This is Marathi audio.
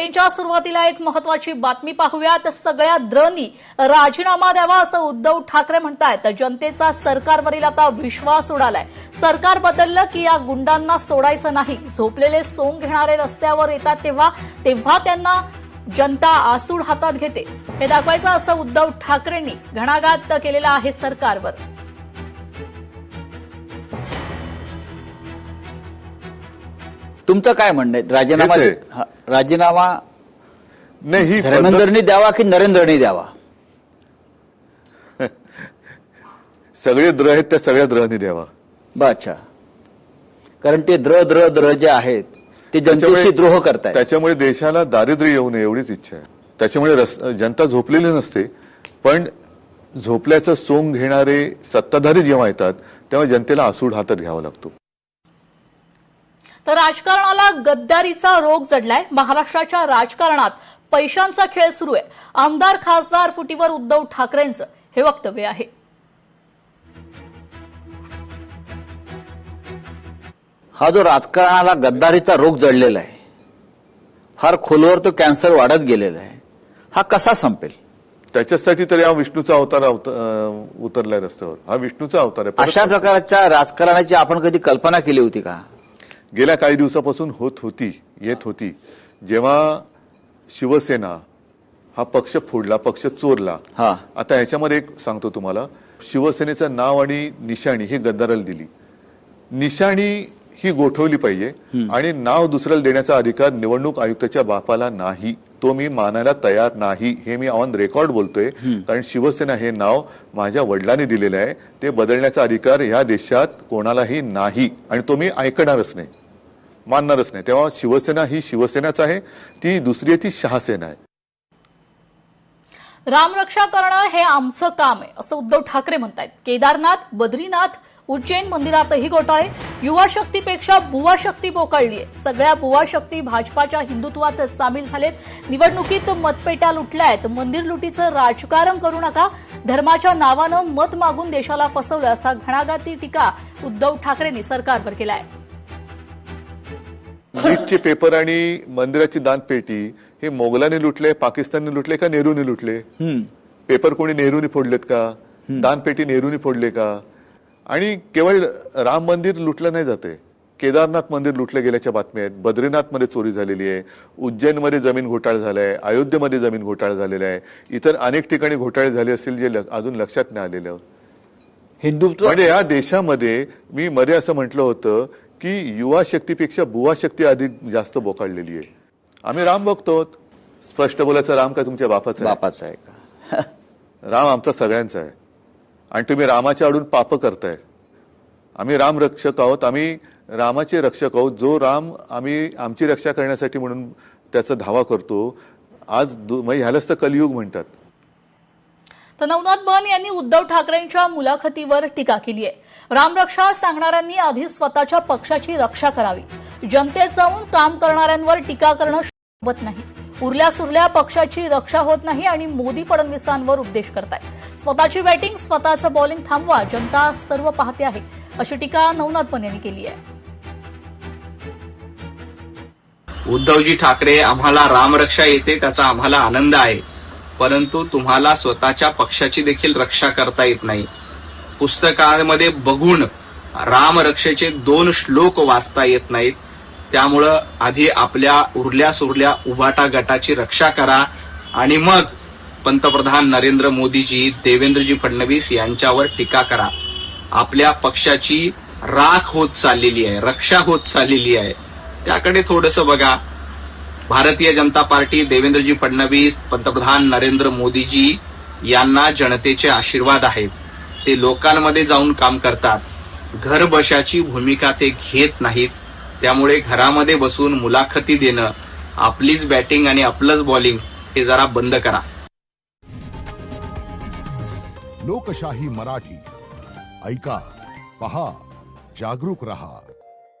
बुलेटिनच्या सुरुवातीला एक महत्त्वाची बातमी पाहूयात। सगळ्या द्रनी राजीनामा द्यावा असं उद्धव ठाकरे म्हणतायत। जनतेचा सरकारवरील आता विश्वास उडालाय। सरकार बदललं की या गुंडांना सोडायचं नाही। झोपलेले सोंग घेणारे रस्त्यावर येतात तेव्हा त्यांना जनता आसूड हातात घेते हे दाखवायचं असं उद्धव ठाकरेंनी घणाघात केलेला आहे सरकारवर। तुमचं काय म्हणणं आहे? राजीनामा नाही धर्मेंद्रनी द्यावा की नरेंद्रनी द्यावा? सगळे द्र आहेत त्या सगळ्या द्रनी द्यावा। अच्छा, कारण ते द्र जे आहेत ते जनतेशी द्रोह करतायत। त्याच्यामुळे देशाला दारिद्र्य येऊ नये एवढीच इच्छा आहे। त्याच्यामुळे जनता झोपलेली नसते, पण झोपल्याचं सोंग घेणारे सत्ताधारी जेव्हा येतात तेव्हा जनतेला आसूड हातात घ्यावा लागतो। तर राजकारणाला गद्दारीचा रोग जडलाय। महाराष्ट्राच्या राजकारणात पैशांचा खेळ सुरू आहे। आमदार खासदार फुटीवर उद्धव ठाकरेंचं हे वक्तव्य आहे। हा जो राजकारणाला गद्दारीचा रोग जडलेला आहे, फार खोलवर तो कॅन्सर वाढत गेलेला आहे, हा कसा संपेल? त्याच्यासाठी तर या विष्णूचा अवतार उतरलाय रस्त्यावर। हा विष्णूचा अवतार आहे। अशा प्रकारच्या राजकारणाची आपण कधी कल्पना केली होती का? गेल्या काही दिवसापासून येत होती। जेव्हा शिवसेना हा पक्ष फोडला, पक्ष चोरला। आता ह्याच्यामध्ये एक सांगतो तुम्हाला, शिवसेनेचं नाव आणि निशाणी ही गद्दाराला दिली। निशाणी ही गोठवली पाहिजे आणि नाव दुसऱ्याला देण्याचा अधिकार निवडणूक आयुक्ताच्या बापाला नाही। तो मी मानायला तयार नाही, हे मी ऑन रेकॉर्ड बोलतोय। कारण शिवसेना हे नाव माझ्या वडिलांनी दिलेलं आहे, ते बदलण्याचा अधिकार या देशात कोणालाही नाही आणि तो मी ऐकणारच नाही, मानणारच नाही। तेव्हा शिवसेना ही शिवसेनाच आहे, ती दुसरी आहे ती शहासेना आहे। रामरक्षा करणं हे आमचं काम आहे असं उद्धव ठाकरे म्हणतायत। केदारनाथ, बद्रीनाथ, उज्जैन मंदिरातही घोटाळे। युवा शक्तीपेक्षा बुवा शक्ती पोकळलीय। सगळ्या बुवा शक्ती भाजपाच्या हिंदुत्वात सामील झालेत। निवडणुकीत मतपेट्या लुटल्यात। मंदिर लुटीचं राजकारण करू नका। धर्माच्या नावानं मत मागून देशाला फसवलं असा घणाघाती टीका उद्धव ठाकरेंनी सरकारवर केलाय। नीटचे पेपर आणि मंदिराची दानपेटी हे मोगलांनी लुटले, पाकिस्तानने लुटले का नेहरूने लुटले? पेपर कोणी नेहरूने फोडलेत का? दानपेटी नेहरूने फोडले का? आणि केवळ राम मंदिर लुटलं नाही जाते, केदारनाथ मंदिर लुटले गेल्याच्या बातम्या आहेत। बद्रीनाथमध्ये चोरी झालेली आहे, उज्जैनमध्ये जमीन घोटाळा झालाय, अयोध्येमध्ये जमीन घोटाळा झालेला आहे, इतर अनेक ठिकाणी घोटाळे झाले असतील जे अजून लक्षात नाही आलेलं। हिंदुत्व म्हणजे या देशामध्ये मी मध्ये असं म्हटलं होतं की युवा शक्तीपेक्षा बुवा शक्ती अधिक जास्त बोकाळलेली आहे। आम्ही राम बघतो, स्पष्ट बोलायचं, राम काय तुमच्या बापाचा आहे का? राम आमचा सगळ्यांचा आहे आणि तुम्ही रामाच्या आडून पाप करताय। आम्ही राम रक्षक आहोत, आम्ही रामाचे रक्षक आहोत। जो राम आम्ही आमची रक्षा करण्यासाठी म्हणून त्याचा धावा करतो, आज ह्यालाच तर कलियुग म्हणतात। तर नवनाथ बन यांनी उद्धव ठाकरेंच्या मुलाखतीवर टीका केली आहे। रामरक्षा सांगणाऱ्यांनी आधी स्वतःच्या पक्षाची रक्षा करावी। जनतेत जाऊन काम करणाऱ्यांवर टीका करणं शोभत नाही। उरल्या सुरल्या पक्षाची रक्षा होत नाही आणि मोदी फडणवीसांवर उपदेश करतायत। स्वतःची बॅटिंग, स्वतःचं बॉलिंग थांबवा, जनता सर्व पाहते आहे अशी टीका नवनाथ बन यांनी केली आहे। उद्धवजी ठाकरे, आम्हाला रामरक्षा येते त्याचा आम्हाला आनंद आहे, परंतु तुम्हाला स्वतःच्या पक्षाची देखील रक्षा करता येत नाही। पुस्तकांमध्ये बघून रामरक्षेचे 2 श्लोक वाचता येत नाहीत। त्यामुळं आधी आपल्या उरल्या सुरल्या उभाटा गटाची रक्षा करा आणि मग पंतप्रधान नरेंद्र मोदीजी, देवेंद्रजी फडणवीस यांच्यावर टीका करा। आपल्या पक्षाची राख होत चाललेली आहे, रक्षा होत चाललेली आहे, त्याकडे थोडंसं बघा। भारतीय जनता पार्टी, देवेंद्रजी फडणवीस, पंतप्रधान नरेंद्र मोदीजी यांना जनतेचे आशीर्वाद आहेत। ते लोकांमध्ये जाऊन काम करतात, घर बशाची भूमिका ते घेत नाहीत। त्यामुळे घरामध्ये बसून मुलाखती देणं, आपलीच बॅटिंग आणि आपलंच बॉलिंग हे जरा बंद करा। लोकशाही मराठी ऐका, पहा, जागरूक रहा।